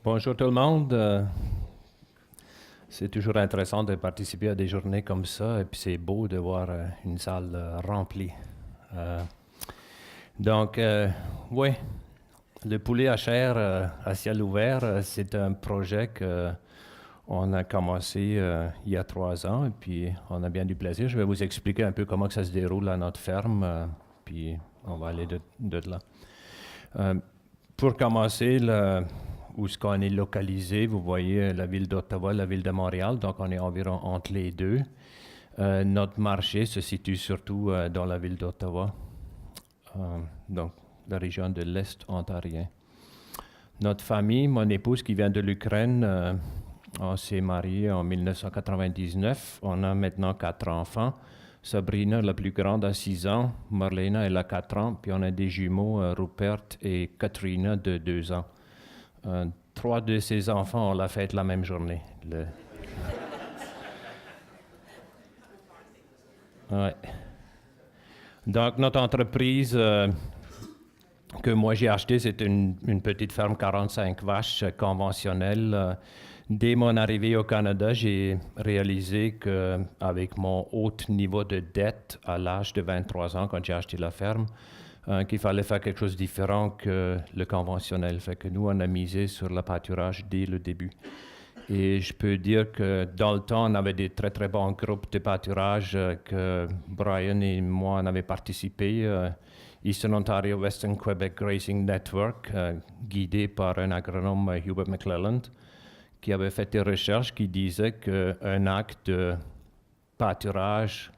Bonjour tout le monde. C'est toujours intéressant de participer à des journées comme ça et puis c'est beau de voir une salle remplie. Euh, donc, oui, le poulet à chair à ciel ouvert, c'est un projet qu'on a commencé il y a 3 ans et puis on a bien du plaisir. Je vais vous expliquer un peu comment que ça se déroule à notre ferme, puis on va aller de là. Pour commencer, où est-ce qu'on est localisé, vous voyez la ville d'Ottawa, la ville de Montréal, donc on est environ entre les deux. Notre marché se situe surtout dans la ville d'Ottawa, donc la région de l'Est ontarien. Notre famille, mon épouse qui vient de l'Ukraine, on s'est marié en 1999. On a maintenant 4 enfants. Sabrina, la plus grande, a 6 ans. Marlena, elle a 4 ans. Puis on a des jumeaux, Rupert et Katrina, de 2 ans. 3 de ces enfants, on l'a fait la même journée. Ouais. Donc, notre entreprise que moi j'ai achetée, c'est une petite ferme 45 vaches conventionnelle. Dès mon arrivée au Canada, j'ai réalisé qu'avec mon haut niveau de dette à l'âge de 23 ans, quand j'ai acheté la ferme, qu'il fallait faire quelque chose de différent que le conventionnel. Fait que nous, on a misé sur le pâturage dès le début. Et je peux dire que dans le temps, on avait des très, très bons groupes de pâturage que Brian et moi, on avait participé. Eastern Ontario Western Quebec Grazing Network, guidé par un agronome, Hubert McClelland, qui avait fait des recherches qui disaient qu'un acte de pâturage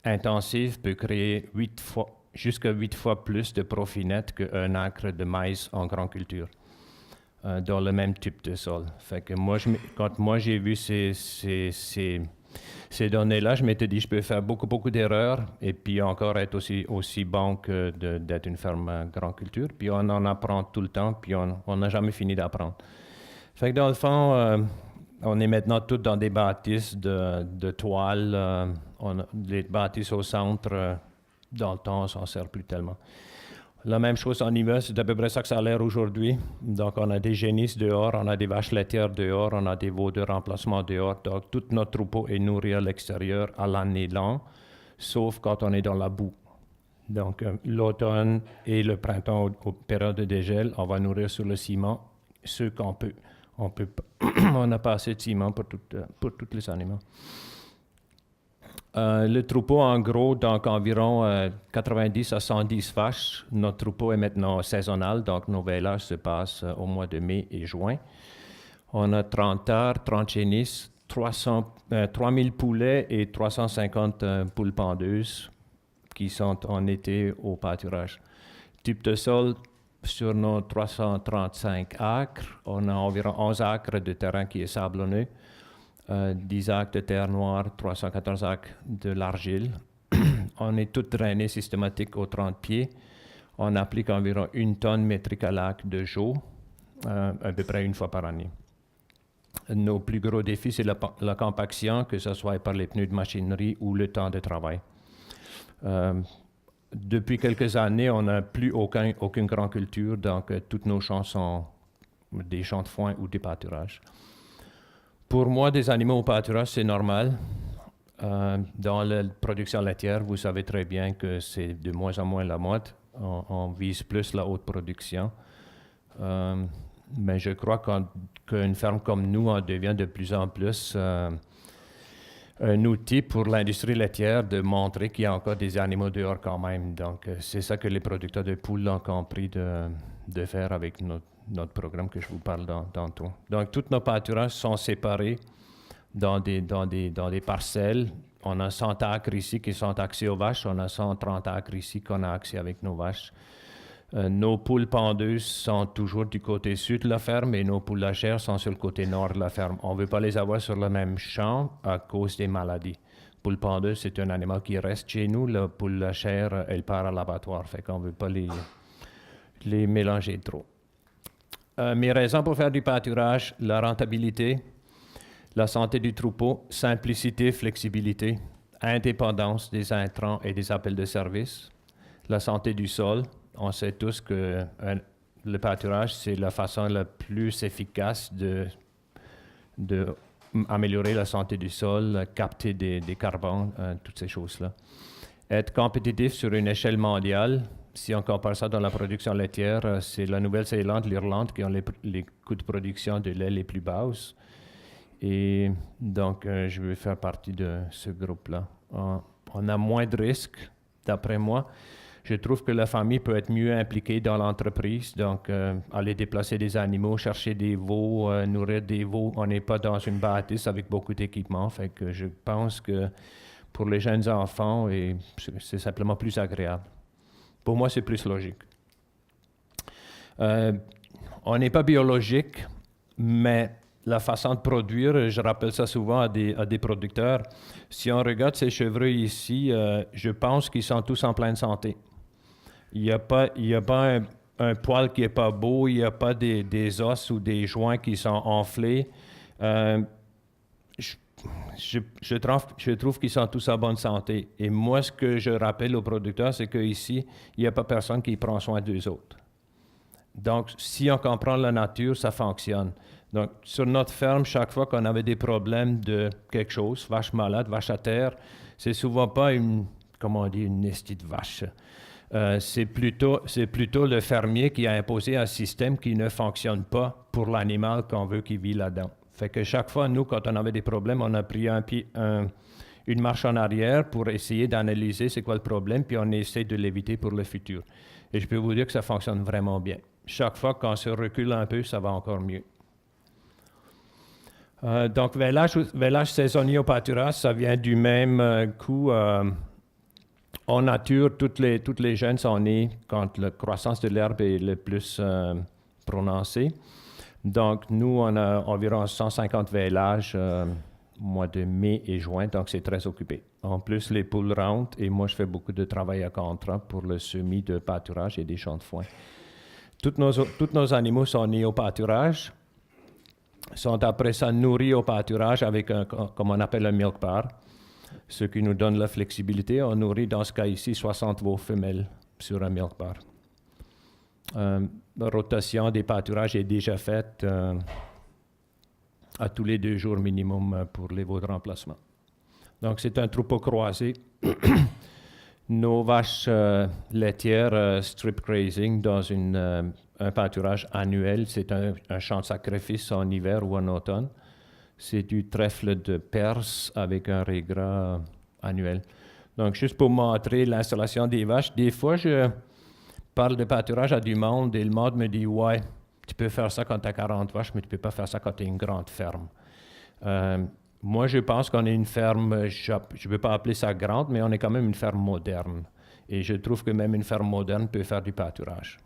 intensif peut créer jusqu'à 8 fois plus de profit net qu'un acre de maïs en grande culture dans le même type de sol. Fait que quand moi j'ai vu ces données-là, je m'étais dit je peux faire beaucoup d'erreurs et puis encore être aussi bon que d'être une ferme grande culture. Puis on en apprend tout le temps, puis on n'a jamais fini d'apprendre. Fait que dans le fond, on est maintenant tous dans des bâtisses de toile. Les bâtisses au centre, dans le temps, on s'en sert plus tellement. La même chose en hiver, c'est à peu près ça que ça a l'air aujourd'hui. Donc, on a des génisses dehors, on a des vaches laitières dehors, on a des veaux de remplacement dehors. Donc, tout notre troupeau est nourri à l'extérieur à l'année longue, sauf quand on est dans la boue. Donc, l'automne et le printemps, aux périodes de dégel, on va nourrir sur le ciment ce qu'on peut. On n'a pas assez de ciment pour tous les animaux. Le troupeau, en gros, donc environ 90 à 110 vaches. Notre troupeau est maintenant saisonnal, donc nos vélages se passent au mois de mai et juin. On a 30 arts, 30 génisses, 3000 poulets et 350 poules pendeuses qui sont en été au pâturage. Type de sol, sur nos 335 acres, on a environ 11 acres de terrain qui est sablonneux. 10 acres de terre noire, 314 acres de l'argile. On est tout drainé systématique aux 30 pieds. On applique environ 1 tonne métrique à l'acre de jour, à peu près une fois par année. Nos plus gros défis, c'est la compaction, que ce soit par les pneus de machinerie ou le temps de travail. Depuis quelques années, on n'a plus aucune grande culture, donc tous nos champs sont des champs de foin ou des pâturages. Pour moi, des animaux au pâturage, c'est normal. Dans la production laitière, vous savez très bien que c'est de moins en moins la mode. On vise plus la haute production. Mais je crois qu'une ferme comme nous en devient de plus en plus un outil pour l'industrie laitière de montrer qu'il y a encore des animaux dehors quand même. Donc, c'est ça que les producteurs de poules ont compris de faire avec notre programme que je vous parle tantôt. Donc, tous nos pâturages sont séparés dans des parcelles. On a 100 acres ici qui sont accès aux vaches. On a 130 acres ici qu'on a accès avec nos vaches. Nos poules pendeuses sont toujours du côté sud de la ferme et nos poules lachères sont sur le côté nord de la ferme. On ne veut pas les avoir sur le même champ à cause des maladies. Poule pendeuse, c'est un animal qui reste chez nous. La poule lachère, elle part à l'abattoir. Fait qu'on ne veut pas les mélanger trop. Mes raisons pour faire du pâturage, la rentabilité, la santé du troupeau, simplicité, flexibilité, indépendance des intrants et des appels de service, la santé du sol. On sait tous que le pâturage, c'est la façon la plus efficace de améliorer la santé du sol, capter des carbones, toutes ces choses-là. Être compétitif sur une échelle mondiale, si on compare ça dans la production laitière, c'est la Nouvelle-Zélande, l'Irlande qui ont les coûts de production de lait les plus bas. Et donc, je veux faire partie de ce groupe-là. On a moins de risques, d'après moi. Je trouve que la famille peut être mieux impliquée dans l'entreprise, donc aller déplacer des animaux, chercher des veaux, nourrir des veaux. On n'est pas dans une bâtisse avec beaucoup d'équipements, fait que je pense que pour les jeunes enfants, c'est simplement plus agréable. Pour moi, c'est plus logique. On n'est pas biologique, mais la façon de produire, je rappelle ça souvent à des producteurs. Si on regarde ces chevreuils ici, je pense qu'ils sont tous en pleine santé. Il n'y a pas un poil qui n'est pas beau, il n'y a pas des os ou des joints qui sont enflés. Je trouve qu'ils sont tous en bonne santé. Et moi, ce que je rappelle aux producteurs, c'est qu'ici, il n'y a pas personne qui prend soin d'eux autres. Donc, si on comprend la nature, ça fonctionne. Donc, sur notre ferme, chaque fois qu'on avait des problèmes de quelque chose, vache malade, vache à terre, c'est souvent pas une nestie de vache. C'est plutôt le fermier qui a imposé un système qui ne fonctionne pas pour l'animal qu'on veut qu'il vit là-dedans. Fait que chaque fois, nous, quand on avait des problèmes, on a pris une marche en arrière pour essayer d'analyser c'est quoi le problème, puis on essaie de l'éviter pour le futur. Et je peux vous dire que ça fonctionne vraiment bien. Chaque fois qu'on se recule un peu, ça va encore mieux. Donc, vêlage saisonnier au pâturage, ça vient du même coup. En nature, toutes les jeunes sont nées quand la croissance de l'herbe est le plus prononcée. Donc, nous, on a environ 150 vêlages mois de mai et juin, donc c'est très occupé. En plus, les poules rentrent et moi, je fais beaucoup de travail à contrat pour le semis de pâturage et des champs de foin. Tous nos animaux sont nés au pâturage, sont après ça nourris au pâturage avec comme on appelle un milk bar, ce qui nous donne la flexibilité. On nourrit dans ce cas ici 60 veaux femelles sur un milk bar. La rotation des pâturages est déjà faite à tous les 2 jours minimum pour les veaux de remplacement. Donc, c'est un troupeau croisé. Nos vaches laitières strip grazing dans un pâturage annuel, c'est un champ de sacrifice en hiver ou en automne. C'est du trèfle de Perse avec un régras annuel. Donc, juste pour montrer l'installation des vaches, des fois, je parle de pâturage à du monde et le monde me dit « Ouais, tu peux faire ça quand tu as 40 vaches, mais tu ne peux pas faire ça quand tu as une grande ferme. » Moi, je pense qu'on est une ferme, je ne veux pas appeler ça grande, mais on est quand même une ferme moderne. Et je trouve que même une ferme moderne peut faire du pâturage.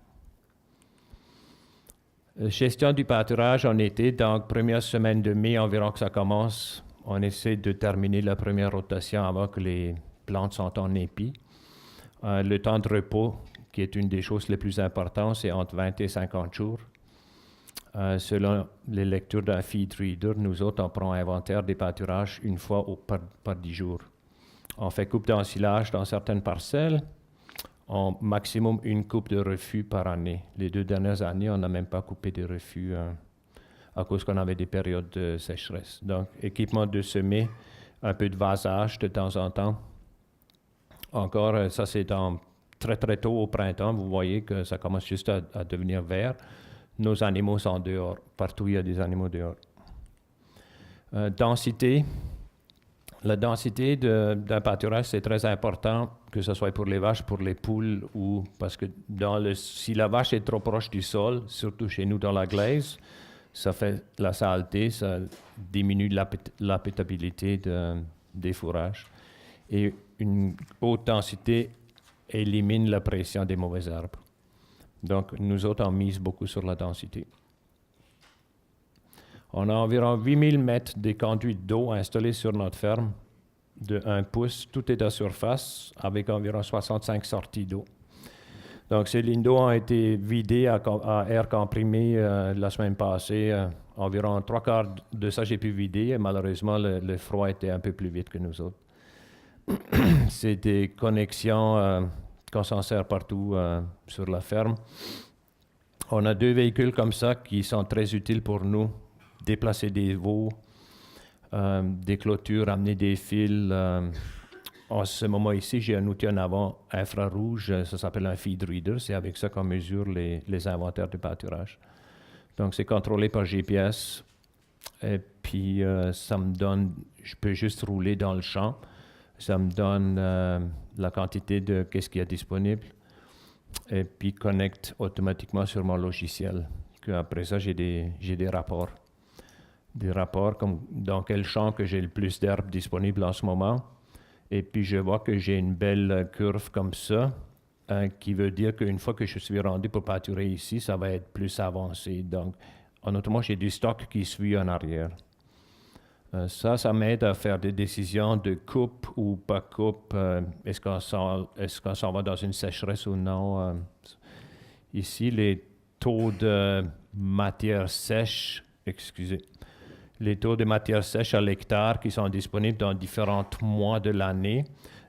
Gestion du pâturage en été, donc première semaine de mai environ que ça commence, on essaie de terminer la première rotation avant que les plantes sont en épi. Le temps de repos, qui est une des choses les plus importantes, c'est entre 20 et 50 jours. Selon les lectures d'un feed reader, nous autres, on prend inventaire des pâturages une fois par 10 jours. On fait coupe d'ensilage dans certaines parcelles, en maximum une coupe de refus par année. Les 2 dernières années, on n'a même pas coupé de refus à cause qu'on avait des périodes de sécheresse. Donc, équipement de semer, un peu de vasage de temps en temps. Encore, ça c'est très très tôt au printemps, vous voyez que ça commence juste à devenir vert. Nos animaux sont dehors. Partout, il y a des animaux dehors. Densité. La densité d'un pâturage, c'est très important, que ce soit pour les vaches, pour les poules, ou parce que si la vache est trop proche du sol, surtout chez nous dans la glaise, ça fait la saleté, ça diminue l'appétabilité des fourrages. Et une haute densité élimine la pression des mauvaises herbes. Donc, nous autres, on mise beaucoup sur la densité. On a environ 8000 mètres de conduites d'eau installées sur notre ferme de 1 pouce. Tout est à surface avec environ 65 sorties d'eau. Donc, ces lignes d'eau ont été vidées à air comprimé la semaine passée. Environ 3/4 de ça, j'ai pu vider. Et malheureusement, le froid était un peu plus vite que nous autres. C'est des connexions qu'on s'en sert partout sur la ferme. On a 2 véhicules comme ça qui sont très utiles pour nous. Déplacer des veaux, des clôtures, amener des fils. En ce moment ici, j'ai un outil en avant infrarouge, ça s'appelle un feed reader. C'est avec ça qu'on mesure les inventaires de pâturage. Donc, c'est contrôlé par GPS. Et puis, ça me donne, je peux juste rouler dans le champ. Ça me donne la quantité de qu'est-ce qu'il y a disponible. Et puis, connecte automatiquement sur mon logiciel. Après ça, j'ai des rapports. Des rapports comme dans quel champ que j'ai le plus d'herbes disponibles en ce moment. Et puis, je vois que j'ai une belle curve comme ça, qui veut dire qu'une fois que je suis rendu pour pâturer ici, ça va être plus avancé. Donc, en automatiquement, j'ai du stock qui suit en arrière. Ça m'aide à faire des décisions de coupe ou pas coupe. Est-ce qu'on s'en va dans une sécheresse ou non? Ici, les taux de matière sèche, les taux de matière sèche à l'hectare qui sont disponibles dans différents mois de l'année.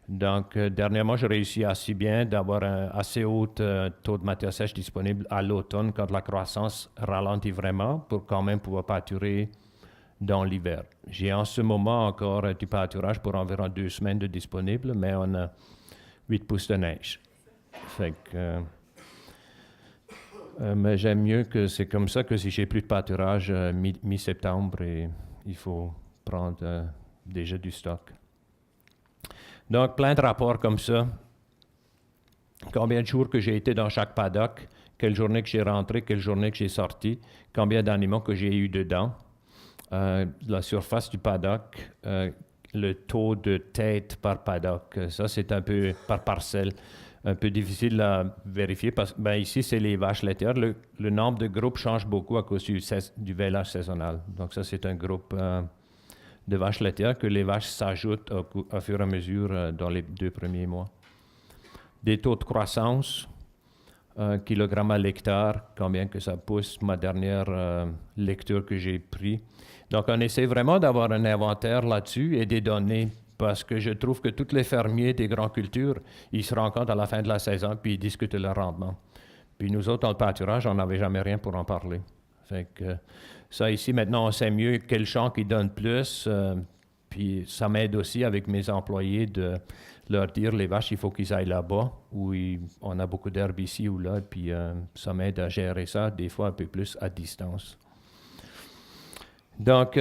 Donc, dernièrement, j'ai réussi assez bien d'avoir un assez haut taux de matière sèche disponible à l'automne quand la croissance ralentit vraiment pour quand même pouvoir pâturer dans l'hiver. J'ai en ce moment encore du pâturage pour environ 2 semaines de disponible, mais on a 8 pouces de neige. Fait que, mais j'aime mieux que c'est comme ça que si j'ai plus de pâturage mi-septembre, et il faut prendre déjà du stock. Donc, plein de rapports comme ça. Combien de jours que j'ai été dans chaque paddock, quelle journée que j'ai rentré, quelle journée que j'ai sorti, combien d'animaux que j'ai eu dedans. La surface du paddock, le taux de tête par paddock, ça c'est un peu par parcelle, un peu difficile à vérifier parce que ici c'est les vaches laitières. Le nombre de groupes change beaucoup à cause du vêlage saisonnal. Donc ça c'est un groupe de vaches laitières que les vaches s'ajoutent au fur et à mesure dans les 2 premiers mois. Des taux de croissance, kilogrammes à l'hectare, combien que ça pousse, ma dernière lecture que j'ai prise. Donc, on essaie vraiment d'avoir un inventaire là-dessus et des données parce que je trouve que tous les fermiers des grandes cultures, ils se rencontrent à la fin de la saison puis ils discutent leur rendement. Puis nous autres, dans le pâturage, on n'avait jamais rien pour en parler. Fait que ça ici, maintenant, on sait mieux quel champ qui donne plus. Puis ça m'aide aussi avec mes employés de leur dire, les vaches, il faut qu'ils aillent là-bas, où on a beaucoup d'herbe ici ou là, puis ça m'aide à gérer ça, des fois un peu plus à distance. Donc,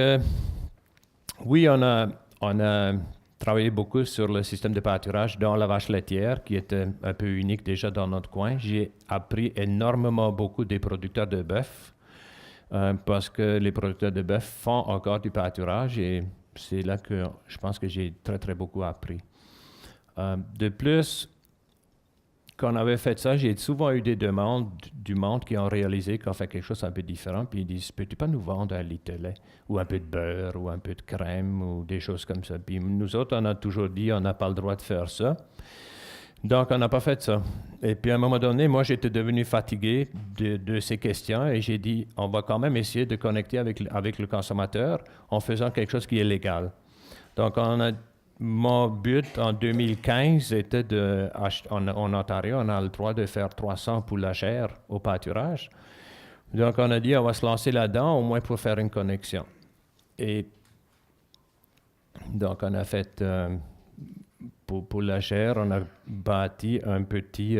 oui, on a travaillé beaucoup sur le système de pâturage dans la vache laitière, qui était un peu unique déjà dans notre coin. J'ai appris énormément beaucoup des producteurs de bœuf, parce que les producteurs de bœuf font encore du pâturage, et c'est là que je pense que j'ai très, très beaucoup appris. De plus, quand on avait fait ça, j'ai souvent eu des demandes du monde qui ont réalisé qu'on fait quelque chose un peu différent, puis ils disent, peux-tu pas nous vendre un litre de lait, ou un peu de beurre, ou un peu de crème, ou des choses comme ça. Puis nous autres, on a toujours dit, on n'a pas le droit de faire ça. Donc, on n'a pas fait ça. Et puis, à un moment donné, moi, j'étais devenu fatigué de ces questions, et j'ai dit, on va quand même essayer de connecter avec le consommateur en faisant quelque chose qui est légal. Donc, mon but en 2015 était en Ontario, on a le droit de faire 300 poules à chair au pâturage. Donc, on a dit, on va se lancer là-dedans, au moins pour faire une connexion. Et donc, on a fait, pour la chair, on a bâti un petit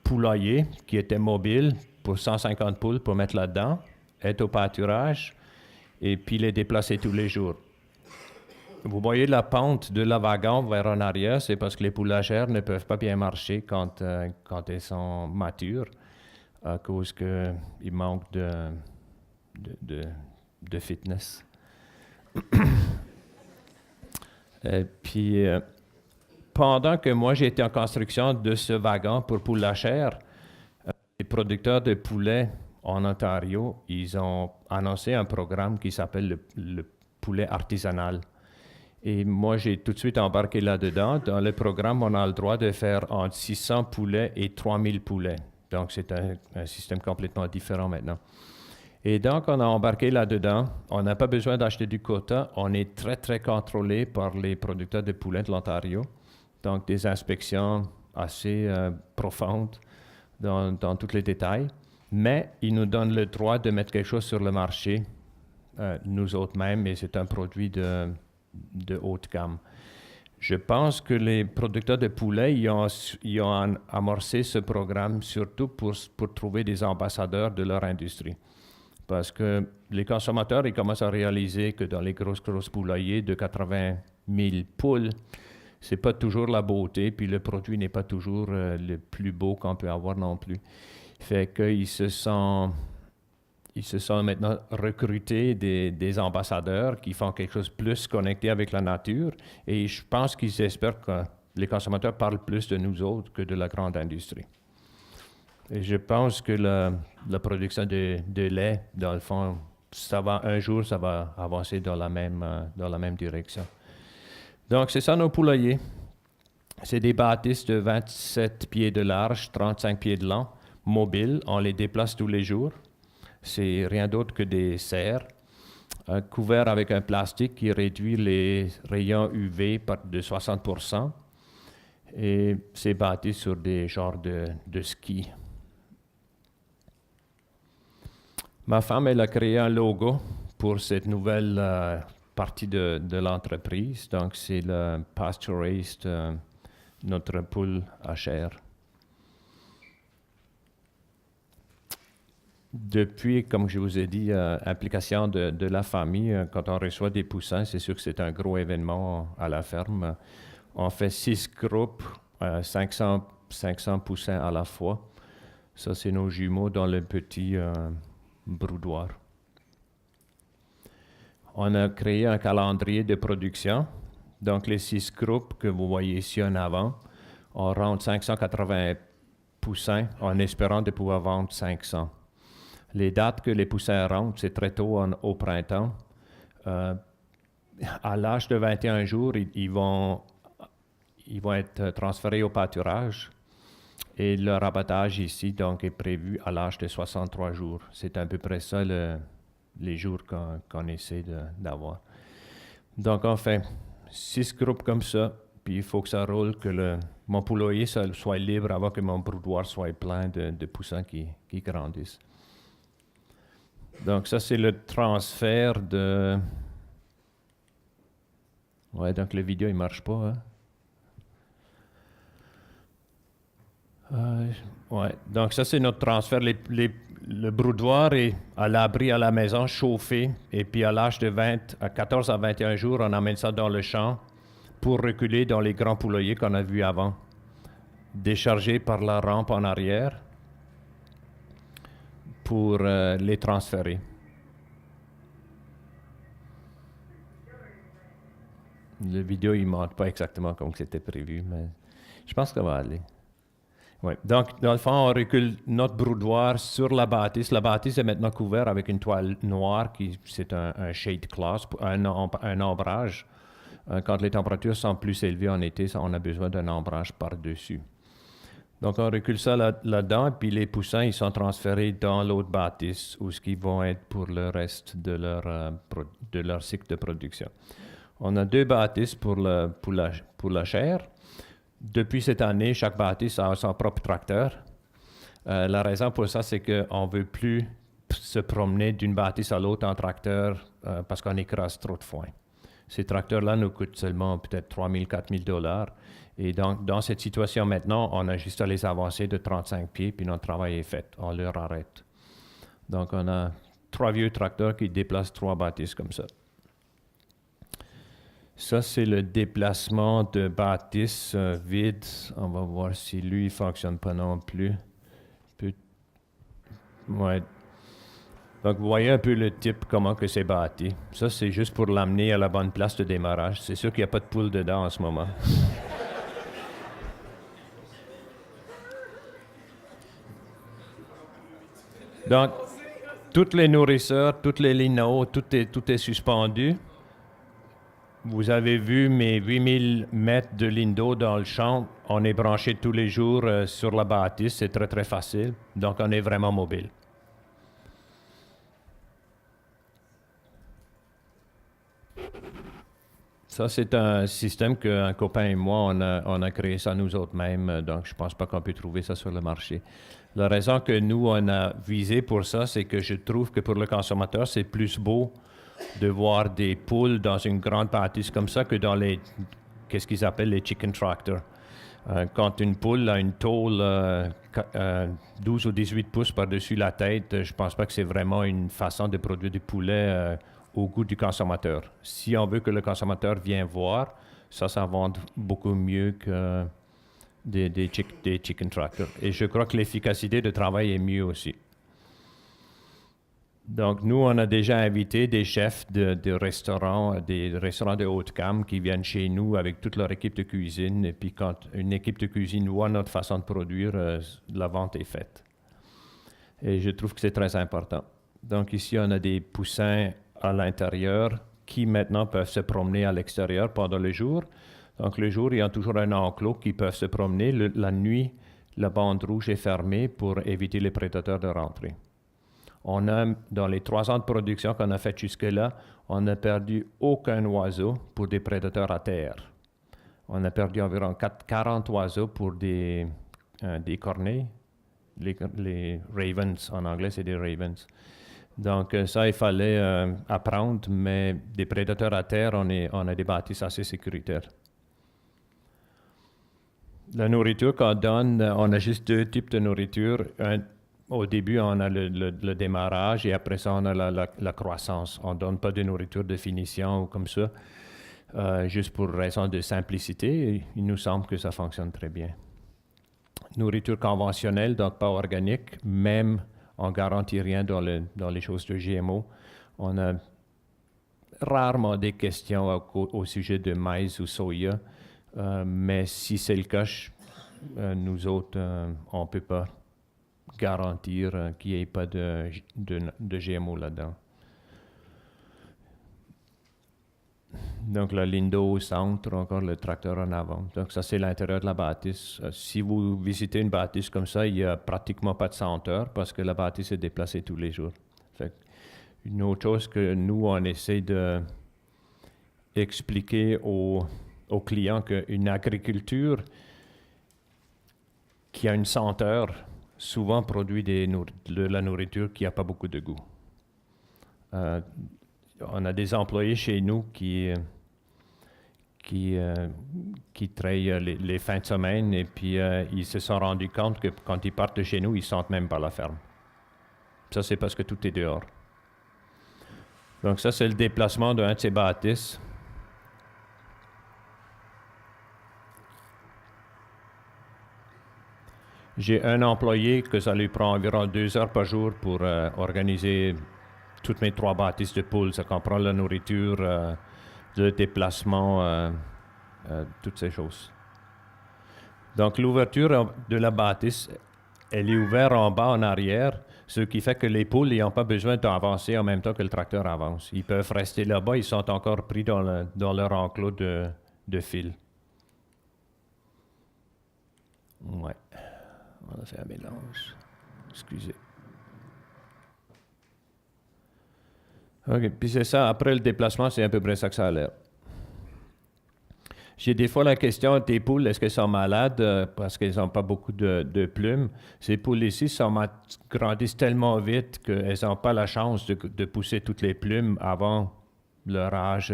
poulailler qui était mobile pour 150 poules pour mettre là-dedans, être au pâturage et puis les déplacer tous les jours. Vous voyez la pente de la wagon vers en arrière, c'est parce que les poulagères ne peuvent pas bien marcher quand elles sont matures, à cause qu'il manque de fitness. Et puis, pendant que moi j'étais en construction de ce wagon pour poulagères, les producteurs de poulets en Ontario, ils ont annoncé un programme qui s'appelle le poulet artisanal. Et moi, j'ai tout de suite embarqué là-dedans. Dans le programme, on a le droit de faire entre 600 poulets et 3000 poulets. Donc, c'est un système complètement différent maintenant. Et donc, on a embarqué là-dedans. On n'a pas besoin d'acheter du quota. On est très, très contrôlé par les producteurs de poulets de l'Ontario. Donc, des inspections assez profondes. dans tous les détails, mais il nous donne le droit de mettre quelque chose sur le marché, nous autres mêmes, et c'est un produit de haute gamme. Je pense que les producteurs de poulet, ils ont amorcé ce programme surtout pour trouver des ambassadeurs de leur industrie. Parce que les consommateurs, ils commencent à réaliser que dans les grosses poulaillers de 80 000 poules, c'est pas toujours la beauté, puis le produit n'est pas toujours le plus beau qu'on peut avoir non plus. Fait qu'ils se sont maintenant recrutés des ambassadeurs qui font quelque chose de plus connecté avec la nature, et je pense qu'ils espèrent que les consommateurs parlent plus de nous autres que de la grande industrie. Et je pense que la production de lait, dans le fond, un jour, ça va avancer dans la même direction. Donc, c'est ça nos poulaillers. C'est des bâtisses de 27 pieds de large, 35 pieds de long, mobiles. On les déplace tous les jours. C'est rien d'autre que des serres, couverts avec un plastique qui réduit les rayons UV de 60%. Et c'est bâti sur des genres de skis. Ma femme, elle a créé un logo pour cette nouvelle partie de l'entreprise. Donc, c'est le Pasture Raised, notre poule à chair. Depuis, comme je vous ai dit, implication de la famille, quand on reçoit des poussins, c'est sûr que c'est un gros événement à la ferme. On fait 6 groupes, 500 poussins à la fois. Ça, c'est nos jumeaux dans le petit broudoir. On a créé un calendrier de production. Donc, les 6 groupes que vous voyez ici en avant, on rentre 580 poussins en espérant de pouvoir vendre 500. Les dates que les poussins rentrent, c'est très tôt au printemps. À l'âge de 21 jours, ils vont être transférés au pâturage. Et le rabattage ici, donc, est prévu à l'âge de 63 jours. C'est à peu près ça les jours qu'on essaie d'avoir. Donc, on fait 6 groupes comme ça, puis il faut que ça roule, que mon poulailler soit libre avant que mon broudoir soit plein de poussins qui grandissent. Donc, ça, c'est le transfert de... Ouais, donc la vidéo, il ne marche pas, hein? Ouais. Donc, ça, c'est notre transfert. Le broudoir est à l'abri à la maison, chauffé. Et puis, à l'âge de 14 à 21 jours, on amène ça dans le champ pour reculer dans les grands poulaillers qu'on a vus avant. Déchargé par la rampe en arrière pour les transférer. La vidéo, il ne montre pas exactement comme c'était prévu, mais je pense que ça va aller. Oui. Donc, dans le fond, on recule notre broudoir sur la bâtisse. La bâtisse est maintenant couverte avec une toile noire, c'est un shade cloth, un ombrage. Quand les températures sont plus élevées en été, on a besoin d'un ombrage par-dessus. Donc, on recule ça là-dedans, puis les poussins, ils sont transférés dans l'autre bâtisse, où ils vont être pour le reste de leur cycle de production. On a 2 bâtisses pour la chair. Depuis cette année, chaque bâtisse a son propre tracteur. La raison pour ça, c'est qu'on ne veut plus se promener d'une bâtisse à l'autre en tracteur parce qu'on écrase trop de foin. Ces tracteurs-là nous coûtent seulement peut-être 3 000 4 000 $. Et donc, dans cette situation maintenant, on a juste à les avancer de 35 pieds, puis notre travail est fait. On leur arrête. Donc, on a 3 vieux tracteurs qui déplacent 3 bâtisses comme ça. Ça, c'est le déplacement de bâtisse vide. On va voir si lui, il ne fonctionne pas non plus. Ouais. Donc, vous voyez un peu le type, comment que c'est bâti. Ça, c'est juste pour l'amener à la bonne place de démarrage. C'est sûr qu'il n'y a pas de poule dedans en ce moment. Donc, toutes les nourrisseurs, toutes les lignes en haut, tout est suspendu. Vous avez vu mes 8000 mètres de ligne d'eau dans le champ. On est branché tous les jours sur la bâtisse. C'est très, très facile. Donc, on est vraiment mobile. Ça, c'est un système qu'un copain et moi, on a créé ça nous autres mêmes, donc je ne pense pas qu'on peut trouver ça sur le marché. La raison que nous, on a visé pour ça, c'est que je trouve que pour le consommateur, c'est plus beau de voir des poules dans une grande bâtisse comme ça que dans les, qu'est-ce qu'ils appellent les chicken tractors. Quand une poule a une tôle 12 ou 18 pouces par-dessus la tête, je ne pense pas que c'est vraiment une façon de produire du poulet au goût du consommateur. Si on veut que le consommateur vienne voir, ça vend beaucoup mieux que des chicken tractors. Et je crois que l'efficacité de travail est mieux aussi. Donc, nous, on a déjà invité des chefs de restaurants, des restaurants de haute gamme qui viennent chez nous avec toute leur équipe de cuisine. Et puis, quand une équipe de cuisine voit notre façon de produire, la vente est faite. Et je trouve que c'est très important. Donc, ici, on a des poussins à l'intérieur qui maintenant peuvent se promener à l'extérieur pendant le jour. Donc, le jour, il y a toujours un enclos qui peuvent se promener. La nuit, la bande rouge est fermée pour éviter les prédateurs de rentrer. On a, dans les 3 ans de production qu'on a fait jusque-là, on n'a perdu aucun oiseau pour des prédateurs à terre. On a perdu environ 40 oiseaux pour des corneilles. Les ravens, en anglais, c'est des ravens. Donc, ça, il fallait apprendre, mais des prédateurs à terre, on a des bâtisses assez sécuritaires. La nourriture qu'on donne, on a juste 2 types de nourriture. Au début, on a le démarrage et après ça, on a la croissance. On ne donne pas de nourriture de finition ou comme ça, juste pour raison de simplicité. Il nous semble que ça fonctionne très bien. Nourriture conventionnelle, donc pas organique, même on ne garantit rien dans les choses de GMO. On a rarement des questions au sujet de maïs ou soya, mais si c'est le cas, nous autres, on ne peut pas garantir qu'il n'y ait pas de GMO là-dedans. Donc, la Lindo au centre, encore le tracteur en avant. Donc, ça, c'est l'intérieur de la bâtisse. Si vous visitez une bâtisse comme ça, il n'y a pratiquement pas de senteur parce que la bâtisse est déplacée tous les jours. Fait une autre chose que nous, on essaie d'expliquer aux clients qu'une agriculture qui a une senteur souvent produit de la nourriture qui n'a pas beaucoup de goût. On a des employés chez nous qui travaillent les fins de semaine et puis ils se sont rendus compte que quand ils partent de chez nous, ils ne sentent même pas la ferme. Ça, c'est parce que tout est dehors. Donc ça, c'est le déplacement d'un de ces bâtisses. J'ai un employé que ça lui prend environ 2 heures par jour pour organiser toutes mes 3 bâtisses de poules. Ça comprend la nourriture, le déplacement, toutes ces choses. Donc, l'ouverture de la bâtisse, elle est ouverte en bas, en arrière, ce qui fait que les poules n'ont pas besoin d'avancer en même temps que le tracteur avance. Ils peuvent rester là-bas, ils sont encore pris dans leur enclos de fil. Ouais. On a fait un mélange. Excusez. OK. Puis c'est ça. Après le déplacement, c'est à peu près ça que ça a l'air. J'ai des fois la question des poules, est-ce qu'elles sont malades parce qu'elles n'ont pas beaucoup de plumes? Ces poules ici grandissent tellement vite qu'elles n'ont pas la chance de pousser toutes les plumes avant leur âge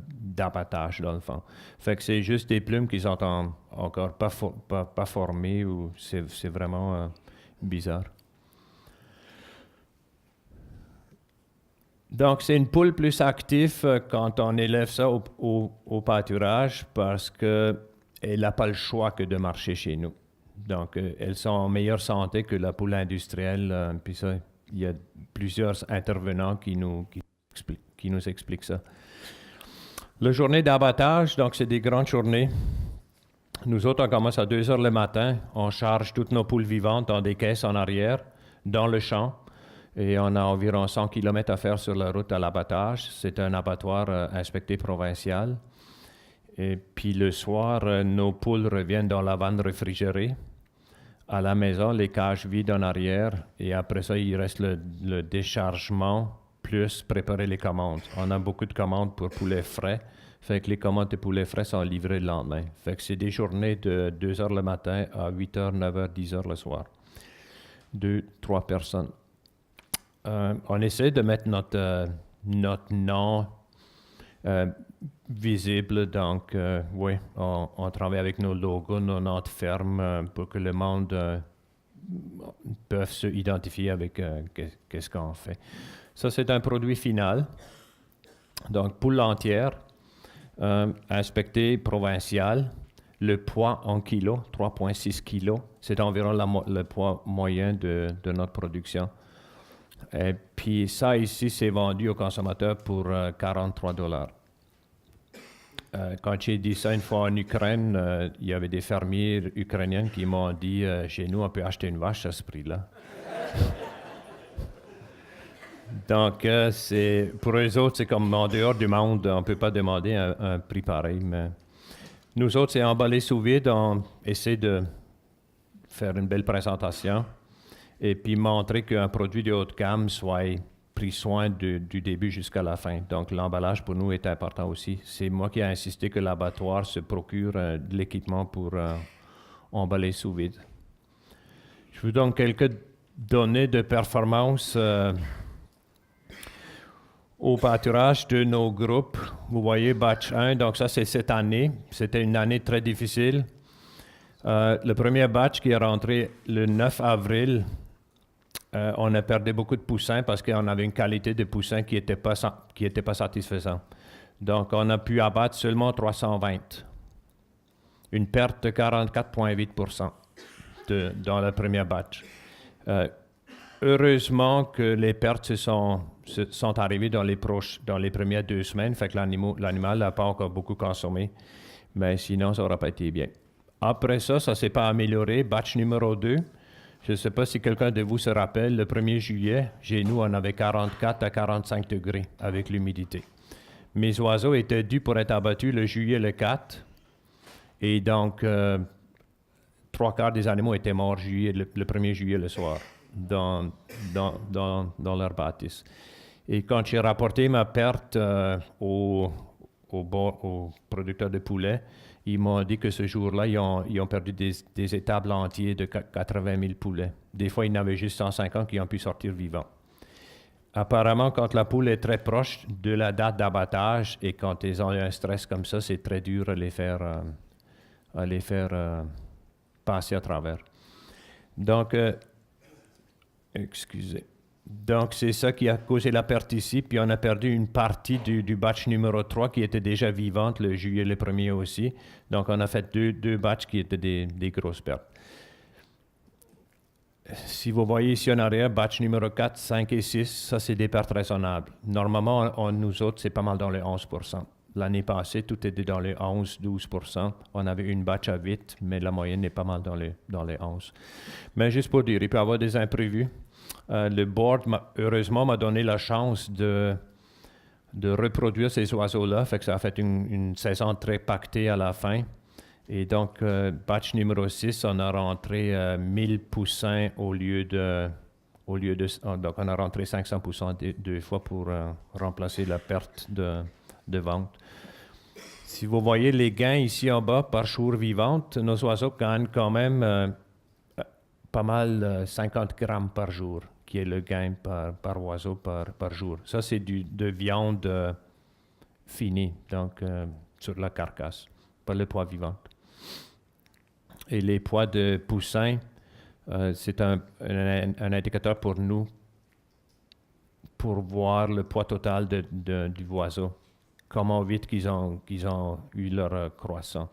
d'abattage, dans le fond. Fait que c'est juste des plumes qui sont encore pas formées ou c'est vraiment bizarre. Donc, c'est une poule plus active quand on élève ça au pâturage parce qu'elle n'a pas le choix que de marcher chez nous. Donc, elles sont en meilleure santé que la poule industrielle. Puis ça, il y a plusieurs intervenants qui nous expliquent ça. La journée d'abattage, donc c'est des grandes journées. Nous autres, on commence à 2 heures le matin. On charge toutes nos poules vivantes dans des caisses en arrière, dans le champ. Et on a environ 100 km à faire sur la route à l'abattage. C'est un abattoir inspecté provincial. Et puis le soir, nos poules reviennent dans la vanne réfrigérée. À la maison, les cages vides en arrière. Et après ça, il reste le déchargement plus préparer les commandes. On a beaucoup de commandes pour poulets frais. Fait que les commandes de poulet frais sont livrées le lendemain. Fait que c'est des journées de 2 heures le matin à 8 heures, 9 heures, 10 heures le soir. 2, 3 personnes. On essaie de mettre notre nom visible, donc oui, on travaille avec nos logos, nos noms de ferme pour que le monde puisse se identifier avec qu'est-ce qu'on fait. Ça, c'est un produit final. Donc, poule entière, inspectée provinciale, le poids en kilos, 3,6 kilos, c'est environ le poids moyen de notre production. Et puis ça ici, c'est vendu aux consommateurs pour 43 $. Quand j'ai dit ça une fois en Ukraine, il y avait des fermiers ukrainiens qui m'ont dit chez nous, on peut acheter une vache à ce prix-là. Donc, pour eux autres, c'est comme en dehors du monde, on ne peut pas demander un prix pareil. Mais nous autres, c'est emballé sous vide, on essaie de faire une belle présentation et puis montrer qu'un produit de haute gamme soit pris soin du début jusqu'à la fin. Donc, l'emballage pour nous est important aussi. C'est moi qui ai insisté que l'abattoir se procure de l'équipement pour emballer sous vide. Je vous donne quelques données de performance au pâturage de nos groupes. Vous voyez batch 1, donc ça c'est cette année. C'était une année très difficile. Le premier batch qui est rentré le 9 avril, on a perdu beaucoup de poussins parce qu'on avait une qualité de poussins qui n'était pas satisfaisante. Donc, on a pu abattre seulement 320. Une perte de 44,8% dans le premier batch. Heureusement que les pertes sont arrivées dans les premières 2 semaines, fait que l'animal n'a pas encore beaucoup consommé, mais sinon, ça n'aurait pas été bien. Après ça ne s'est pas amélioré. Batch numéro 2, je ne sais pas si quelqu'un de vous se rappelle, le 1er juillet, chez nous, on avait 44 à 45 degrés avec l'humidité. Mes oiseaux étaient dus pour être abattus le juillet le 4, et donc 3/4 des animaux étaient morts le 1er juillet le soir dans leur bâtisse. Et quand j'ai rapporté ma perte aux producteurs de poulet, ils m'ont dit que ce jour-là, ils ont perdu des étables entiers de 80 000 poulets. Des fois, il y en avait juste 150 qui ont pu sortir vivants. Apparemment, quand la poule est très proche de la date d'abattage et quand ils ont un stress comme ça, c'est très dur à les faire passer à travers. Donc, excusez. Donc, c'est ça qui a causé la perte ici. Puis, on a perdu une partie du batch numéro 3 qui était déjà vivante le juillet le 1er aussi. Donc, on a fait deux batchs qui étaient des grosses pertes. Si vous voyez ici en arrière, batch numéro 4, 5 et 6, ça, c'est des pertes raisonnables. Normalement, nous autres, c'est pas mal dans les 11%. L'année passée, tout était dans les 11-12%. On avait une batch à 8, mais la moyenne est pas mal dans les 11. Mais juste pour dire, il peut y avoir des imprévus. Le board, heureusement, m'a donné la chance de reproduire ces oiseaux-là. Fait que ça a fait une saison très pactée à la fin. Et donc, batch numéro 6, on a rentré 1000 poussins au lieu de... Donc, on a rentré 500 poussins deux fois pour remplacer la perte de vente. Si vous voyez les gains ici en bas par jour vivante, nos oiseaux gagnent quand même pas mal 50 grammes par jour, qui est le gain par oiseau par jour. Ça, c'est de viande finie, donc sur la carcasse, pas le poids vivant. Et les poids de poussins, c'est un indicateur pour nous pour voir le poids total du oiseau, comment vite qu'ils ont eu leur croissance.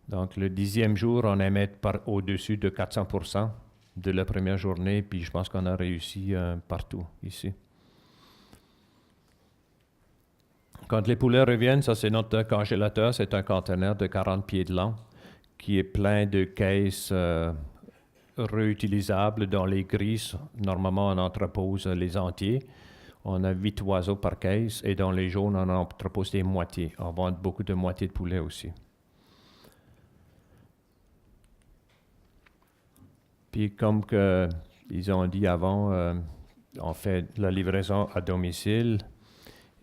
Donc, le 10e jour, on aimait au-dessus de 400% de la première journée, puis je pense qu'on a réussi partout ici. Quand les poulets reviennent, ça c'est notre congélateur, c'est un conteneur de 40 pieds de long qui est plein de caisses réutilisables dans les grises. Normalement, on entrepose les entiers. On a 8 oiseaux par caisse et dans les jaunes, on entrepose des moitiés. On vend beaucoup de moitiés de poulet aussi. Puis comme ils ont dit avant, on fait la livraison à domicile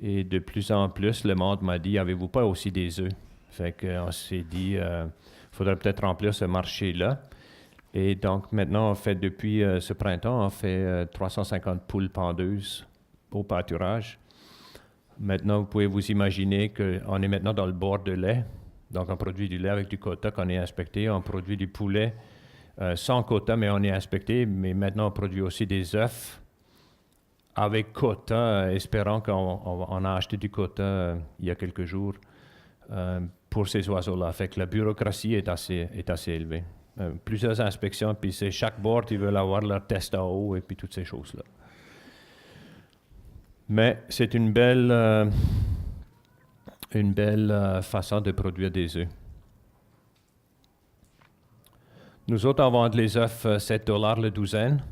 Et de plus en plus, le monde m'a dit, avez-vous pas aussi des œufs? Fait qu'on s'est dit, il faudrait peut-être remplir ce marché-là. Et donc maintenant, on fait depuis ce printemps, on fait 350 poules pendeuses au pâturage. Maintenant, vous pouvez vous imaginer qu'on est maintenant dans le bord de lait. Donc, on produit du lait avec du quota qu'on est inspecté. On produit du poulet sans quota, mais on est inspecté. Mais maintenant, on produit aussi des œufs avec quota, espérant qu'on a acheté du quota il y a quelques jours pour ces oiseaux-là. Fait que la bureaucratie est assez élevée. Plusieurs inspections, puis c'est chaque board, ils veulent avoir leur test à eau et puis toutes ces choses-là. Mais c'est une belle façon de produire des œufs. Nous autres, on vend les œufs 7 $ le douzaine.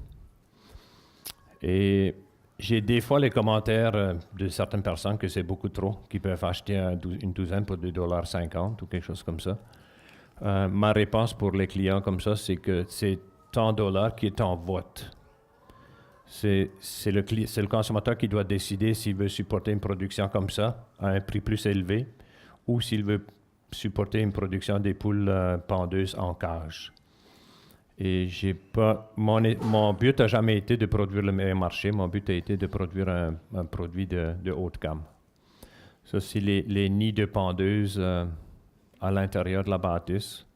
Et j'ai des fois les commentaires de certaines personnes que c'est beaucoup trop, qui peuvent acheter une douzaine pour 2,50 $ ou quelque chose comme ça. Ma réponse pour les clients comme ça, c'est que c'est tant dollars qui est en vote. C'est le consommateur qui doit décider s'il veut supporter une production comme ça, à un prix plus élevé, ou s'il veut supporter une production des poules pendeuses en cage. Et mon but n'a jamais été de produire le meilleur marché, mon but a été de produire un produit de haute gamme. Ça, c'est les nids de pendeuses à l'intérieur de la bâtisse.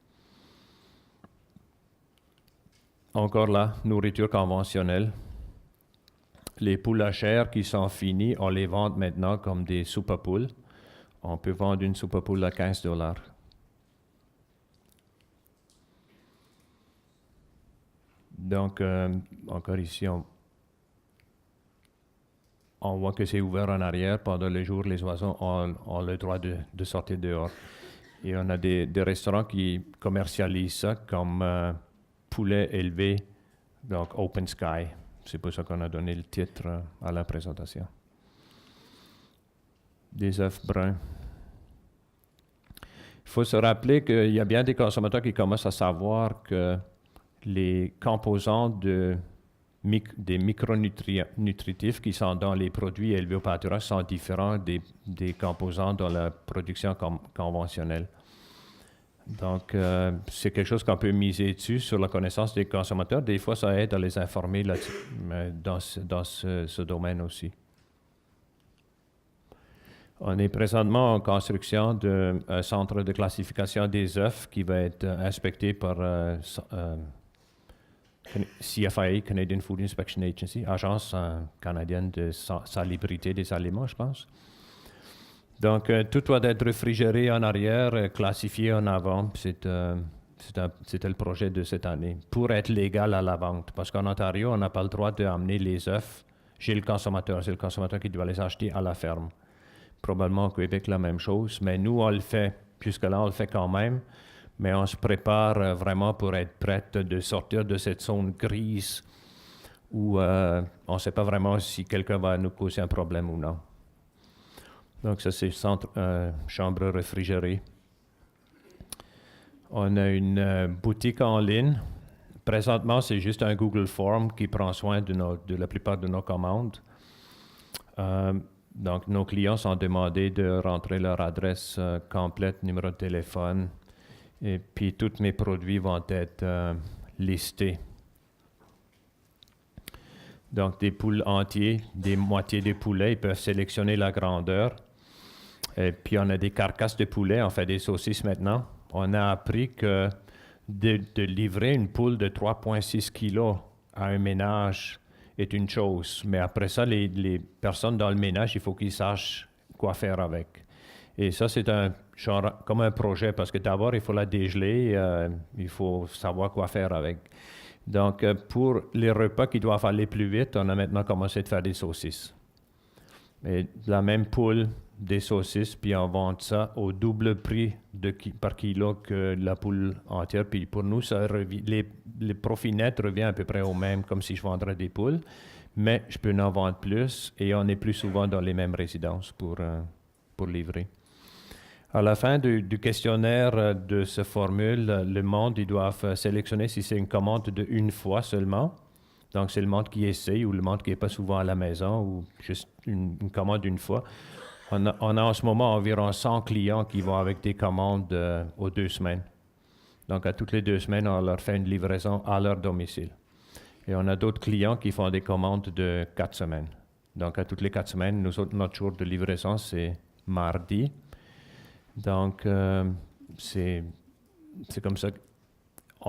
Encore là, nourriture conventionnelle. Les poules à chair qui sont finies, on les vend maintenant comme des soupes à poules. On peut vendre une soupe à poule à 15 $. Donc, encore ici, on voit que c'est ouvert en arrière. Pendant le jour, les oiseaux ont le droit de sortir dehors. Et on a des restaurants qui commercialisent ça comme poulet élevé, donc Open Sky. C'est pour ça qu'on a donné le titre à la présentation. Des œufs bruns. Il faut se rappeler qu'il y a bien des consommateurs qui commencent à savoir que les composants des micronutritifs qui sont dans les produits élevés au pâturage sont différents des composants dans la production conventionnelle. Donc, c'est quelque chose qu'on peut miser dessus sur la connaissance des consommateurs. Des fois, ça aide à les informer dans ce domaine aussi. On est présentement en construction d'un centre de classification des œufs qui va être inspecté par CFIA, Canadian Food Inspection Agency, agence canadienne de salubrité des aliments, je pense. Donc, tout doit être réfrigéré en arrière, classifié en avant. C'était le projet de cette année, pour être légal à la vente. Parce qu'en Ontario, on n'a pas le droit d'amener les œufs chez le consommateur. C'est le consommateur qui doit les acheter à la ferme. Probablement au Québec, la même chose. Mais nous, on le fait. Jusque-là, on le fait quand même. Mais on se prépare vraiment pour être prête de sortir de cette zone grise où on ne sait pas vraiment si quelqu'un va nous causer un problème ou non. Donc, ça, c'est chambre réfrigérée. On a une boutique en ligne. Présentement, c'est juste un Google Form qui prend soin de la plupart de nos commandes. Donc, nos clients sont demandés de rentrer leur adresse complète, numéro de téléphone, et puis tous mes produits vont être listés. Donc, des poules entiers, des moitiés de poulet, ils peuvent sélectionner la grandeur. Et puis, on a des carcasses de poulet, on fait des saucisses maintenant. On a appris que de livrer une poule de 3,6 kg à un ménage est une chose. Mais après ça, les personnes dans le ménage, il faut qu'ils sachent quoi faire avec. Et ça, c'est comme un projet, parce que d'abord, il faut la dégeler, il faut savoir quoi faire avec. Donc, pour les repas qui doivent aller plus vite, on a maintenant commencé à faire des saucisses. Et la même poule, des saucisses, puis on vend ça au double prix par kilo que la poule entière. Puis pour nous, les profits nets reviennent à peu près au même, comme si je vendrais des poules, mais je peux en vendre plus et on est plus souvent dans les mêmes résidences pour livrer. À la fin du questionnaire de ce formule, le monde, ils doivent sélectionner si c'est une commande de une fois seulement. Donc, c'est le monde qui essaye ou le monde qui n'est pas souvent à la maison ou juste une commande une fois. On a en ce moment environ 100 clients qui vont avec des commandes aux 2 semaines. Donc, à toutes les 2 semaines, on leur fait une livraison à leur domicile. Et on a d'autres clients qui font des commandes de 4 semaines. Donc, à toutes les 4 semaines, notre jour de livraison, c'est mardi. Donc, c'est comme ça.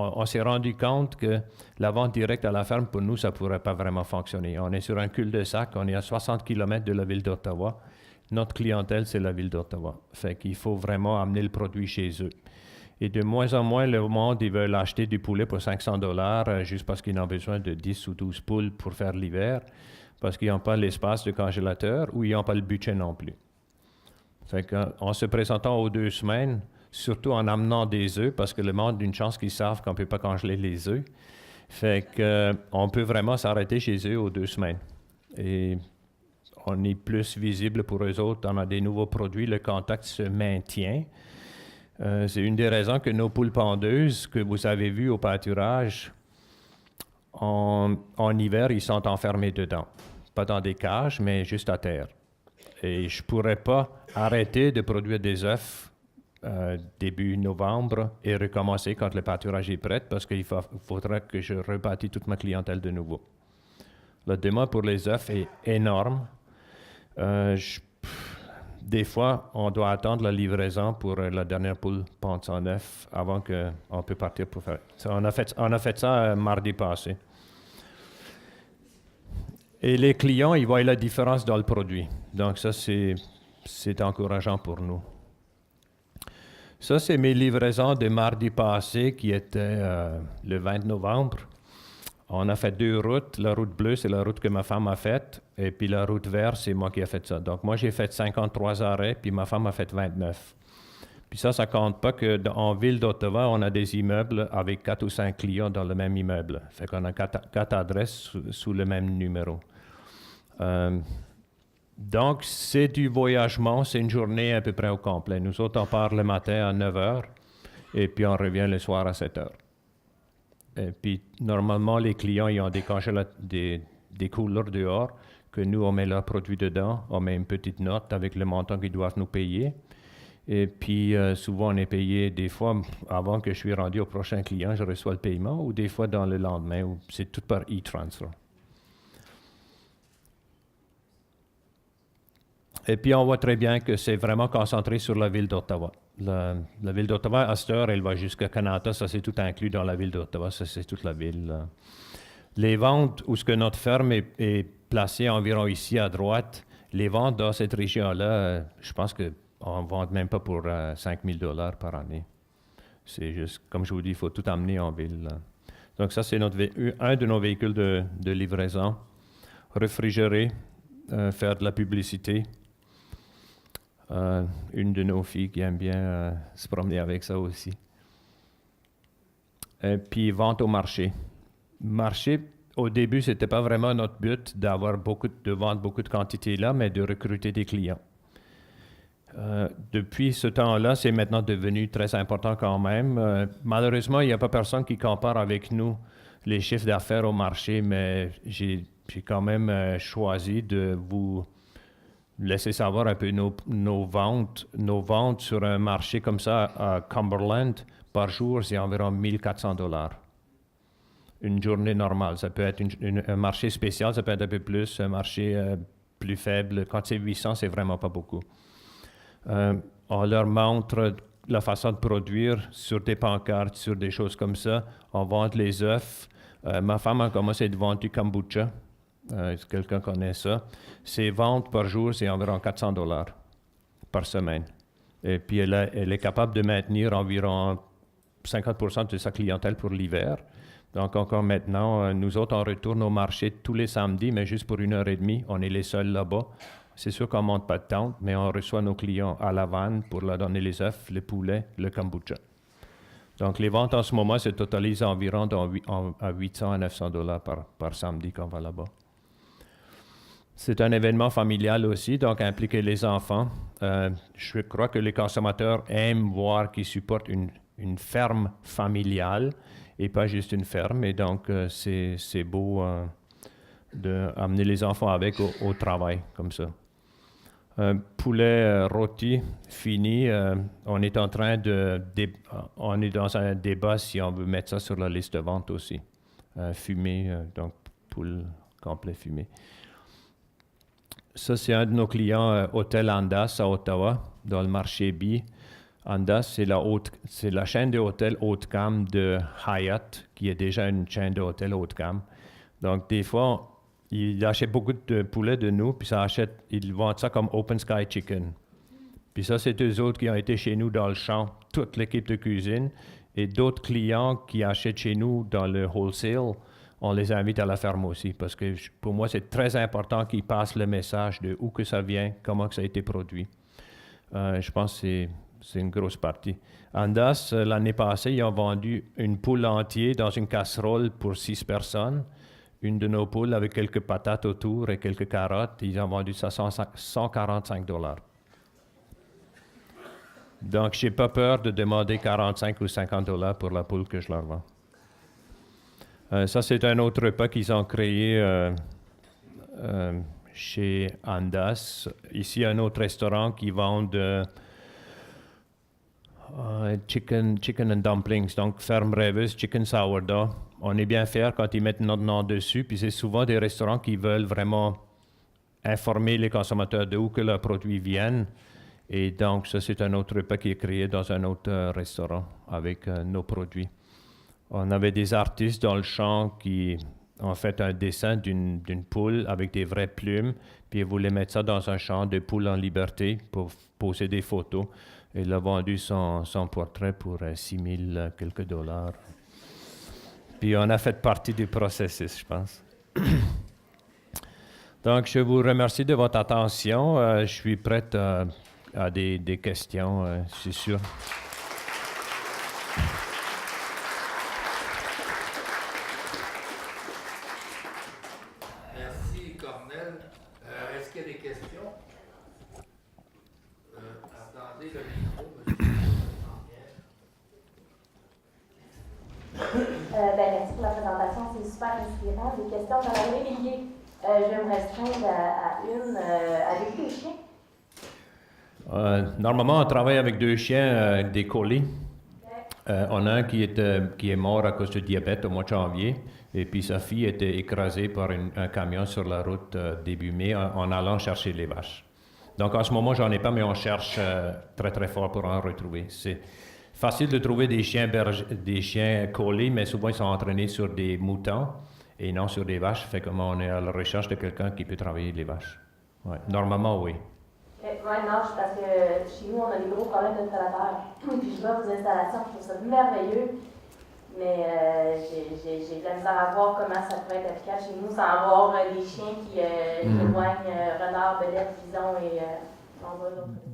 On s'est rendu compte que la vente directe à la ferme, pour nous, ça ne pourrait pas vraiment fonctionner. On est sur un cul-de-sac, on est à 60 km de la ville d'Ottawa. Notre clientèle, c'est la ville d'Ottawa. Fait qu'il faut vraiment amener le produit chez eux. Et de moins en moins, le monde, ils veulent acheter du poulet pour 500 $ juste parce qu'ils ont besoin de 10 ou 12 poules pour faire l'hiver, parce qu'ils n'ont pas l'espace de congélateur ou ils n'ont pas le budget non plus. Fait qu'en se présentant aux 2 semaines, surtout en amenant des œufs, parce que le monde, d'une chance qu'ils savent qu'on ne peut pas congeler les œufs, fait qu'on peut vraiment s'arrêter chez eux aux 2 semaines. Et on est plus visible pour eux autres, on a des nouveaux produits, le contact se maintient. C'est une des raisons que nos poules pondeuses que vous avez vues au pâturage, en hiver, ils sont enfermés dedans. Pas dans des cages, mais juste à terre. Et je ne pourrais pas arrêter de produire des œufs début novembre et recommencer quand le pâturage est prêt parce qu'il faudra que je rebâtis toute ma clientèle de nouveau. La demande pour les œufs est énorme. Des fois, on doit attendre la livraison pour la dernière poule pondre son œuf avant qu'on peut partir pour faire ça. On a fait ça mardi passé. Et les clients, ils voient la différence dans le produit. Donc ça, c'est encourageant pour nous. Ça, c'est mes livraisons de mardi passé qui étaient le 20 novembre. On a fait 2 routes. La route bleue, c'est la route que ma femme a faite. Et puis la route verte, c'est moi qui ai fait ça. Donc moi, j'ai fait 53 arrêts, puis ma femme a fait 29. Puis ça compte pas qu'en ville d'Ottawa, on a des immeubles avec 4 ou 5 clients dans le même immeuble. Fait qu'on a 4 adresses sous le même numéro. Donc, c'est du voyagement. C'est une journée à peu près au complet. Nous autres, on part le matin à 9 h et puis on revient le soir à 7 h. Et puis, normalement, les clients, ils ont des couleurs dehors, que nous, on met leurs produits dedans, on met une petite note avec le montant qu'ils doivent nous payer. Et puis, souvent, on est payé des fois, avant que je suis rendu au prochain client, je reçois le paiement, ou des fois dans le lendemain, ou c'est tout par e-transfer. Et puis, on voit très bien que c'est vraiment concentré sur la ville d'Ottawa. La ville d'Ottawa, à cette heure, elle va jusqu'à Kanata. Ça, c'est tout inclus dans la ville d'Ottawa. Ça, c'est toute la ville. Les ventes où ce que notre ferme est placée environ ici à droite, les ventes dans cette région-là, je pense qu'on ne vend même pas pour 5 000 $ par année. C'est juste, comme je vous dis, il faut tout amener en ville. Donc ça, c'est un de nos véhicules de livraison. Réfrigérer, faire de la publicité. Une de nos filles qui aime bien se promener avec ça aussi. Et puis, vente au marché. Marché, au début, ce n'était pas vraiment notre but de vendre beaucoup de quantités là, mais de recruter des clients. Depuis ce temps-là, c'est maintenant devenu très important quand même. Malheureusement, il n'y a pas personne qui compare avec nous les chiffres d'affaires au marché, mais j'ai quand même choisi de vous laisser savoir un peu nos ventes. Nos ventes sur un marché comme ça à Cumberland, par jour, c'est environ 1 400 $. Une journée normale. Ça peut être un marché spécial, ça peut être un peu plus, un marché plus faible. Quand c'est 800, c'est vraiment pas beaucoup. On leur montre la façon de produire sur des pancartes, sur des choses comme ça. On vend les œufs. Ma femme a commencé de vendre du kombucha. Si quelqu'un connaît ça. Ses ventes par jour, c'est environ 400 $ par semaine. Et puis, elle est capable de maintenir environ 50% de sa clientèle pour l'hiver. Donc, encore maintenant, nous autres, on retourne au marché tous les samedis, mais juste pour 1h30. On est les seuls là-bas. C'est sûr qu'on ne monte pas de tente, mais on reçoit nos clients à la vanne pour leur donner les œufs, le poulet, le kombucha. Donc, les ventes en ce moment se totalisent environ à 800 à 900 $ par samedi qu'on va là-bas. C'est un événement familial aussi, donc impliquer les enfants. Je crois que les consommateurs aiment voir qu'ils supportent une ferme familiale et pas juste une ferme. Et donc, c'est beau d'amener les enfants avec au travail, comme ça. Poulet rôti fini. On est en train on est dans un débat si on veut mettre ça sur la liste de vente aussi. Fumé, donc poule complet fumé. Ça, c'est un de nos clients, Hôtel Andaz à Ottawa, dans le marché B. Andaz, c'est la chaîne de hôtels haut de gamme de Hyatt, qui est déjà une chaîne de hôtels haut de gamme. Donc, des fois, ils achètent beaucoup de poulet de nous, puis ils vendent ça comme Open Sky Chicken. Puis ça, c'est eux autres qui ont été chez nous dans le champ, toute l'équipe de cuisine, et d'autres clients qui achètent chez nous dans le wholesale, on les invite à la ferme aussi, parce que pour moi, c'est très important qu'ils passent le message de où que ça vient, comment que ça a été produit. Je pense que c'est une grosse partie. Andaz, l'année passée, ils ont vendu une poule entière dans une casserole pour 6 personnes. Une de nos poules avec quelques patates autour et quelques carottes, ils ont vendu ça $145. Donc, je n'ai pas peur de demander 45 ou $50 pour la poule que je leur vends. Ça, c'est un autre repas qu'ils ont créé chez Andaz. Ici, un autre restaurant qui vend chicken and dumplings, donc ferme rêveuse, chicken sourdough. On est bien fiers quand ils mettent notre nom dessus, puis c'est souvent des restaurants qui veulent vraiment informer les consommateurs de où que leurs produits viennent. Et donc, ça, c'est un autre repas qui est créé dans un autre restaurant avec nos produits. On avait des artistes dans le champ qui ont fait un dessin d'une poule avec des vraies plumes, puis ils voulaient mettre ça dans un champ de poules en liberté pour poser des photos. Et il a vendu son portrait pour 6 000 quelques dollars. Puis on a fait partie du processus, je pense. Donc, je vous remercie de votre attention. Je suis prête à des questions, c'est sûr. Merci, Cornel. Est-ce qu'il y a des questions? Attendez le micro, monsieur. Merci pour la présentation, c'est super inspirant. Des questions, j'en avais des milliers. Je vais me restreindre à une. Avec des chiens? Normalement, on travaille avec 2 chiens, des colis. On a un qui est mort à cause de diabète au mois de janvier, et puis sa fille était écrasée par un camion sur la route début mai en allant chercher les vaches. Donc en ce moment, j'en ai pas, mais on cherche très très fort pour en retrouver. C'est facile de trouver des chiens colis, mais souvent ils sont entraînés sur des moutons et non sur des vaches. Fait comme on est à la recherche de quelqu'un qui peut travailler les vaches. Ouais. Normalement, oui. Oui, non, parce que chez nous, on a des gros problèmes de prédateurs. Puis je vois vos installations, je trouve ça merveilleux. Mais j'ai de la misère à voir comment ça pourrait être efficace chez nous sans avoir des chiens qui éloignent renards, belettes, bisons et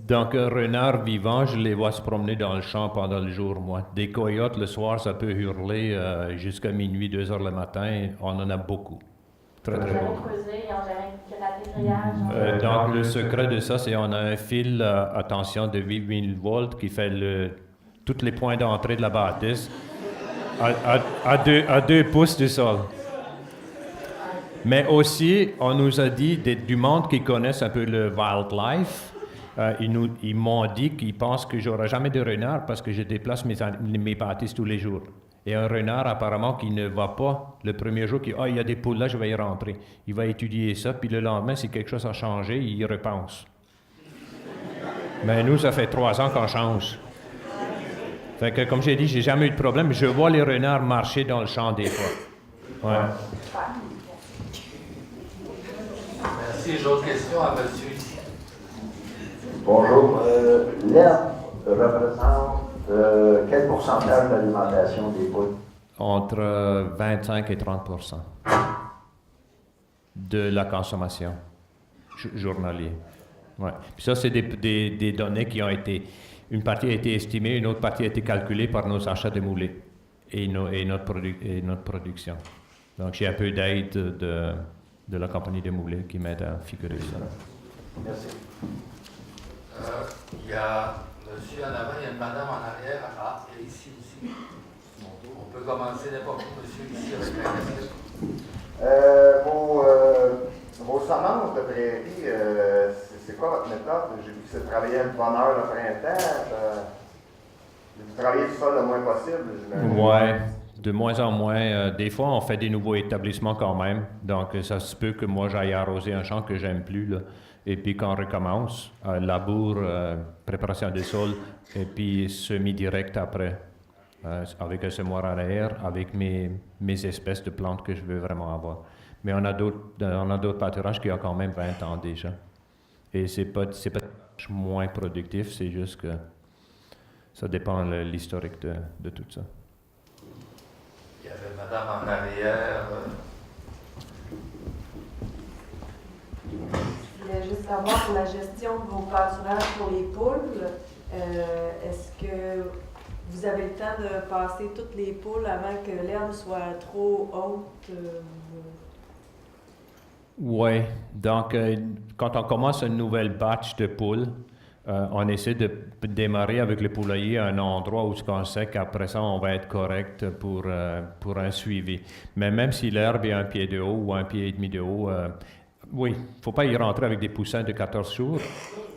donc, renards vivants, je les vois se promener dans le champ pendant le jour, moi. Des coyotes, le soir, ça peut hurler jusqu'à minuit, 2 heures le matin. On en a beaucoup. Très, très beaucoup. Donc, le secret de ça, c'est qu'on a un fil à tension de 8000 volts qui fait tous les points d'entrée de la bâtisse à 2 pouces du sol. Mais aussi, on nous a dit du monde qui connaissent un peu le wildlife. Ils m'ont dit qu'ils pensent que j'aurai jamais de renard parce que je déplace mes bâtisses tous les jours. Et un renard, apparemment, qui ne va pas le premier jour, qui il y a des poules là, je vais y rentrer. Il va étudier ça, puis le lendemain, si quelque chose a changé, il y repense. Mais nous, ça fait 3 ans qu'on change. Fait que, comme j'ai dit, j'ai jamais eu de problème. Je vois les renards marcher dans le champ des fois. Ouais. Merci. J'ai autre question à monsieur ici. Bonjour. L'herbe représente quel pourcentage d'alimentation des poules? Entre 25 et 30% de la consommation journalière. Ouais. Puis ça, c'est des données qui ont été... Une partie a été estimée, une autre partie a été calculée par nos achats de moulets et notre production. Donc, j'ai un peu d'aide de la compagnie de moulets qui m'aide à figurer ça. Merci. Il y a monsieur en avant, il y a une madame en arrière. Ah, et ici aussi. On peut commencer n'importe où, monsieur, ici, avec la question. Vos semences de prairies, c'est quoi votre méthode? J'ai vu que c'est de travailler à bonne heure le printemps. Vous travaillez le sol le moins possible. Ouais, de moins en moins. Des fois, on fait des nouveaux établissements quand même. Donc, ça se peut que moi, j'aille arroser un champ que j'aime plus, là. Et puis, quand on recommence, labour, préparation des sols, et puis semi-direct après, avec un semoir à l'air, avec mes espèces de plantes que je veux vraiment avoir. Mais on a d'autres pâturages qui ont quand même 20 ans déjà. Et c'est pas moins productif, c'est juste que ça dépend de l'historique de tout ça. Il y avait madame en arrière. Je voulais juste savoir pour la gestion de vos pâturages pour les poules, est-ce que vous avez le temps de passer toutes les poules avant que l'herbe soit trop haute? Oui, donc quand on commence une nouvelle batch de poules, on essaie de démarrer avec le poulailler à un endroit où on sait qu'après ça, on va être correct pour un suivi. Mais même si l'herbe est un pied de haut ou un pied et demi de haut, oui, il ne faut pas y rentrer avec des poussins de 14 jours,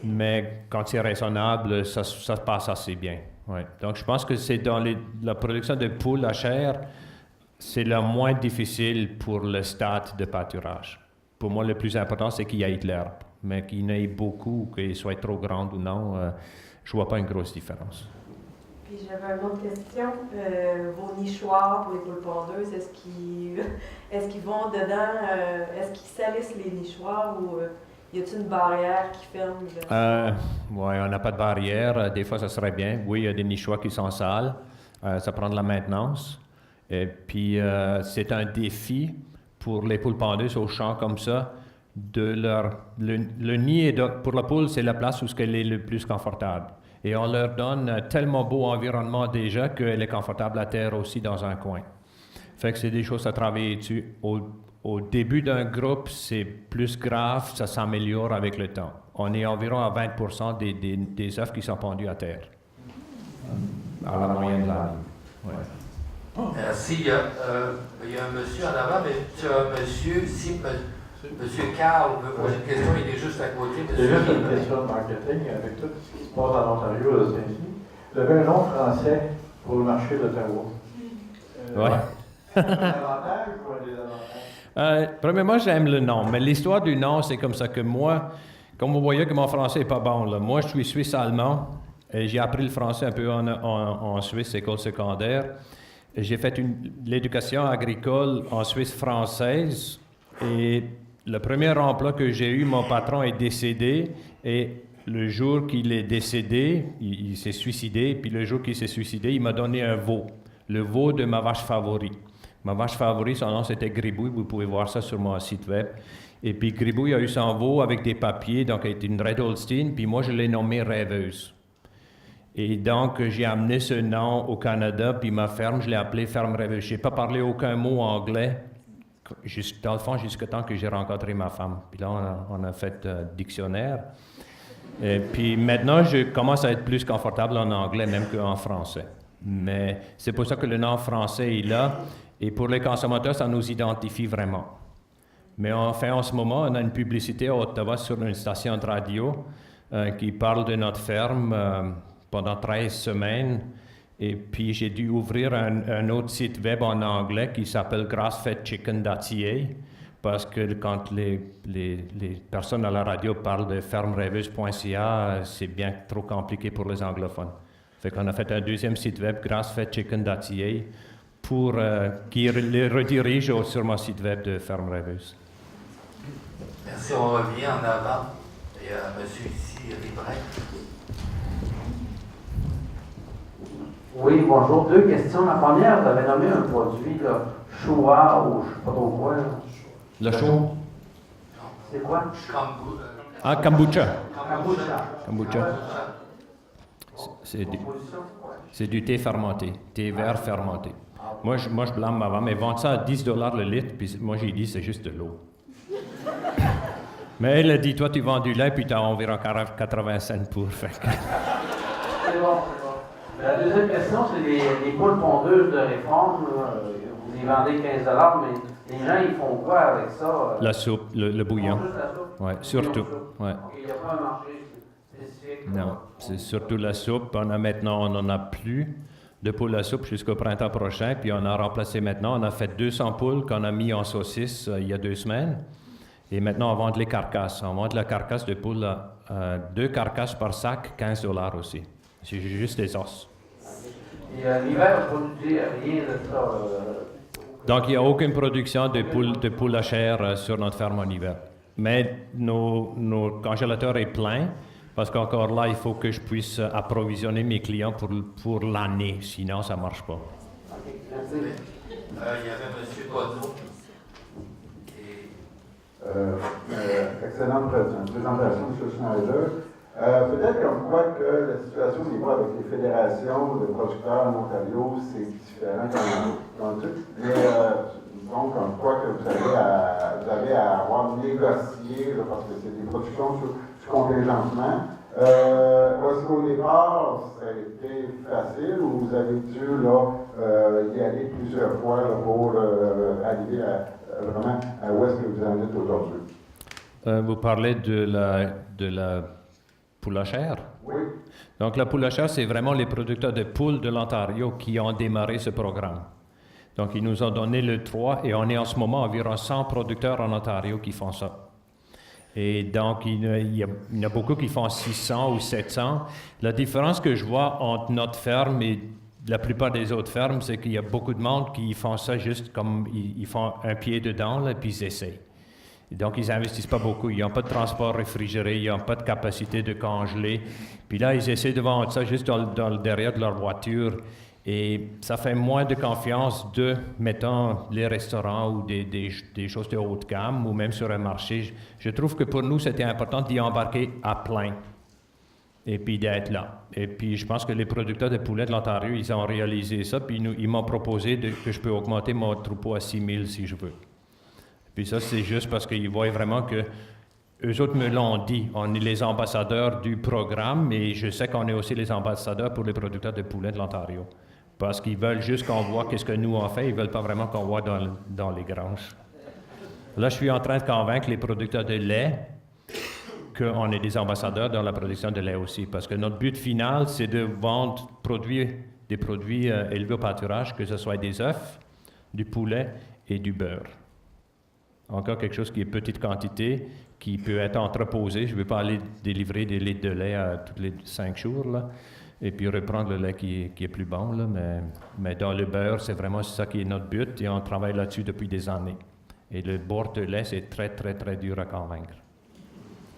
mais quand c'est raisonnable, ça passe assez bien. Ouais. Donc, je pense que c'est dans la production de poules à chair, c'est le moins difficile pour le stade de pâturage. Pour moi, le plus important, c'est qu'il y ait de l'herbe, mais qu'il y en ait beaucoup, qu'il soit trop grande ou non, je ne vois pas une grosse différence. Puis j'avais une autre question. Vos nichoirs pour les poules pondeuses, est-ce qu'ils vont dedans, est-ce qu'ils salissent les nichoirs ou y a-t-il une barrière qui ferme? Oui, on n'a pas de barrière. Des fois, ça serait bien. Oui, il y a des nichoirs qui sont sales. Ça prend de la maintenance. Et puis, c'est un défi pour les poules pondeuses au champ comme ça. Le nid, pour la poule, c'est la place où elle est le plus confortable. Et on leur donne un tellement beau environnement déjà qu'elle est confortable à terre aussi dans un coin. Fait que c'est des choses à travailler dessus. Au début d'un groupe, c'est plus grave, ça s'améliore avec le temps. On est environ à 20% des œufs qui sont pendus à terre, à la moyenne de l'année. Ouais. Merci. Il y a un monsieur en avant, mais tu as un monsieur ici, monsieur Carl veut poser une question, il est juste à côté. C'est juste une question de marketing avec tout ce qui se passe en Ontario aux États-Unis. Vous avez un nom français pour le marché d'Ottawa. Ouais. Un avantage ou un désavantage? Premièrement, j'aime le nom, mais l'histoire du nom, c'est comme ça que moi, comme vous voyez que mon français n'est pas bon, là. Moi, je suis suisse-allemand, et j'ai appris le français un peu en Suisse, école secondaire. J'ai fait l'éducation agricole en Suisse française, et le premier emploi que j'ai eu, mon patron est décédé, et le jour qu'il est décédé, il s'est suicidé, puis le jour qu'il s'est suicidé, il m'a donné un veau, le veau de ma vache favorite. Ma vache favorite, son nom c'était Gribouille, vous pouvez voir ça sur mon site web. Et puis Gribouille a eu son veau avec des papiers, donc elle était une Red Holstein, puis moi je l'ai nommée Rêveuse. Et donc j'ai amené ce nom au Canada, puis ma ferme, je l'ai appelée Ferme Rêveuse. Je n'ai pas parlé aucun mot anglais, dans le fond, jusqu'au temps que j'ai rencontré ma femme. Puis là, on a fait dictionnaire. Et puis maintenant, je commence à être plus confortable en anglais même qu'en français. Mais c'est pour ça que le nom français est là. Et pour les consommateurs, ça nous identifie vraiment. Mais enfin, en ce moment, on a une publicité à Ottawa sur une station de radio qui parle de notre ferme pendant 13 semaines. Et puis, j'ai dû ouvrir un autre site web en anglais qui s'appelle grassfedchicken.ca parce que quand les personnes à la radio parlent de fermerêveuse.ca, c'est bien trop compliqué pour les anglophones. Fait qu'on a fait un deuxième site web, grassfedchicken.ca, pour qui les redirige sur mon site web de Ferme Rêveuse. Merci, on revient en avant. Il y a un monsieur ici, Ribret. Oui, bonjour. Deux questions. La première, vous avez nommé un produit, là, Choua ou je ne sais pas trop quoi. Là. Le chou? C'est quoi? Kombucha. Kombucha. Kombucha. C'est du thé fermenté, thé vert fermenté. Moi, je blâme ma femme. Elle vend ça à 10 $ le litre, puis moi, j'ai dit c'est juste de l'eau. Mais elle a dit, toi, tu vends du lait, puis tu as environ 80 cents pour. Fait. c'est bon, c'est bon. La deuxième question, c'est les poules pondeuses de réforme. Vous les vendez 15 $, mais les gens, ils font quoi avec ça? La soupe, le bouillon. Juste la soupe? Oui, surtout. Ouais. Il n'y a pas un marché spécifique? Non, c'est surtout la soupe. Maintenant, on n'en a plus de poules à soupe jusqu'au printemps prochain. Puis on a remplacé maintenant. On a fait 200 poules qu'on a mis en saucisse il y a 2 semaines. Et maintenant, on vend les carcasses. On vend la carcasse de poule, 2 carcasses par sac, 15 $ aussi. C'est juste des os. Et l'hiver, vous ne produisez rien de ça? Donc, il n'y a aucune production de poules à chair sur notre ferme en hiver. Mais nos congélateurs est plein, parce qu'encore là, il faut que je puisse approvisionner mes clients pour l'année, sinon ça ne marche pas. Il y avait M. Poitou. Excellente présentation, M. Schneider. Peut-être comme quoi que la situation au niveau avec les fédérations de producteurs en Ontario, c'est différent comme tout. Mais donc, comme quoi que vous avez à avoir négocié, là, parce que c'est des productions sur contingentement. Est-ce qu'au départ, ça a été facile ou vous avez dû là, y aller plusieurs fois là, pour arriver vraiment à où est-ce que vous en êtes aujourd'hui? Vous parlez de la poule à chair? Oui. Donc, la poule à chair, c'est vraiment les producteurs de poules de l'Ontario qui ont démarré ce programme. Donc, ils nous ont donné le 3 et on est en ce moment environ 100 producteurs en Ontario qui font ça. Et donc, il y en a beaucoup qui font 600 ou 700. La différence que je vois entre notre ferme et la plupart des autres fermes, c'est qu'il y a beaucoup de monde qui font ça juste comme ils font un pied dedans, là, puis ils essayent. Donc, ils n'investissent pas beaucoup. Ils n'ont pas de transport réfrigéré, ils n'ont pas de capacité de congeler. Puis là, ils essaient de vendre ça juste dans le derrière de leur voiture. Et ça fait moins de confiance de, mettons, les restaurants ou des choses de haute gamme ou même sur un marché. Je trouve que pour nous, c'était important d'y embarquer à plein et puis d'être là. Et puis, je pense que les producteurs de poulets de l'Ontario, ils ont réalisé ça, puis ils m'ont proposé que je peux augmenter mon troupeau à 6 000 si je veux. Puis ça, c'est juste parce qu'ils voient vraiment que eux autres me l'ont dit. On est les ambassadeurs du programme, mais je sais qu'on est aussi les ambassadeurs pour les producteurs de poulets de l'Ontario. Parce qu'ils veulent juste qu'on voit qu'est-ce que nous on fait, ils ne veulent pas vraiment qu'on voit dans les granges. Là, je suis en train de convaincre les producteurs de lait qu'on est des ambassadeurs dans la production de lait aussi. Parce que notre but final, c'est de vendre des produits élevés au pâturage, que ce soit des œufs, du poulet et du beurre. Encore quelque chose qui est petite quantité, qui peut être entreposé. Je ne veux pas aller délivrer des litres de lait tous les 5 jours, là, et puis reprendre le lait qui est plus bon. Là, mais dans le beurre, c'est vraiment ça qui est notre but, et on travaille là-dessus depuis des années. Et le bord de lait, c'est très, très, très dur à convaincre.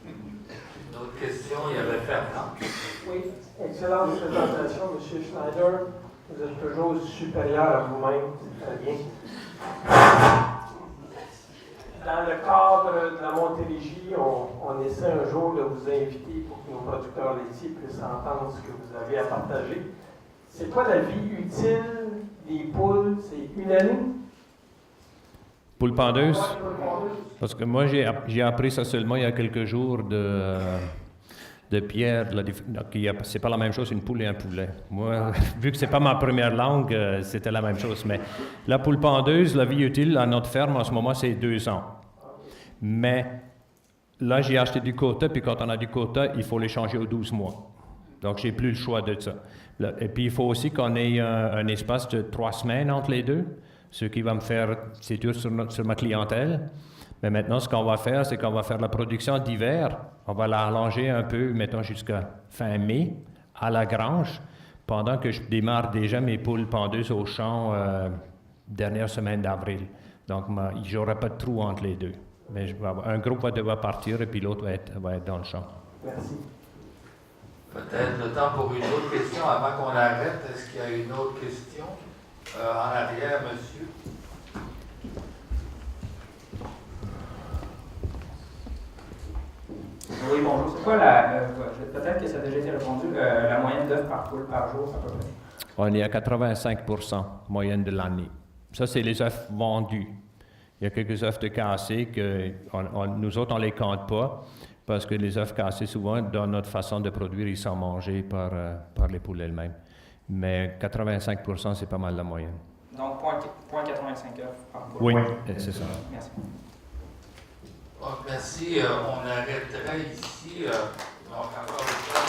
Une autre question, il y avait Fernand. Oui, excellente présentation, M. Schneider. Vous êtes toujours supérieur à vous-même, c'est très bien. Dans le cadre de la Montérégie, on essaie un jour de vous inviter pour que nos producteurs laitiers puissent entendre ce que vous avez à partager. C'est quoi la vie utile des poules? C'est une année? Poule pendeuse? Parce que moi, j'ai appris ça seulement il y a quelques jours de Pierre. C'est pas la même chose une poule et un poulet. Moi, vu que c'est pas ma première langue, c'était la même chose. Mais la poule pendeuse, la vie utile à notre ferme en ce moment, c'est 2 ans. Mais là, j'ai acheté du quota, puis quand on a du quota, il faut l'échanger aux 12 mois. Donc, j'ai plus le choix de ça. Et puis, il faut aussi qu'on ait un espace de 3 semaines entre les deux, ce qui va me faire, c'est dur sur ma clientèle. Mais maintenant, ce qu'on va faire, c'est qu'on va faire la production d'hiver. On va la allonger un peu, mettons, jusqu'à fin mai, à la grange, pendant que je démarre déjà mes poules pendeuses au champ dernière semaine d'avril. Donc, je n'aurai pas de trou entre les deux. Mais un groupe va devoir partir et puis l'autre va être dans le champ. Merci. Peut-être le temps pour une autre question avant qu'on arrête. Est-ce qu'il y a une autre question? En arrière, monsieur. Oui, bonjour. C'est quoi peut-être que ça a déjà été répondu, la moyenne d'œufs par poule par jour, à peu près? On est à 85% moyenne de l'année. Ça, c'est les œufs vendus. Il y a quelques œufs de cassés que nous autres, on ne les compte pas parce que les œufs cassés, souvent, dans notre façon de produire, ils sont mangés par les poules elles-mêmes. Mais 85%, c'est pas mal la moyenne. Donc, 0,85 œufs par poule. Oui, c'est ça. Merci. Bon, merci. On arrêtera ici. Donc, encore une fois,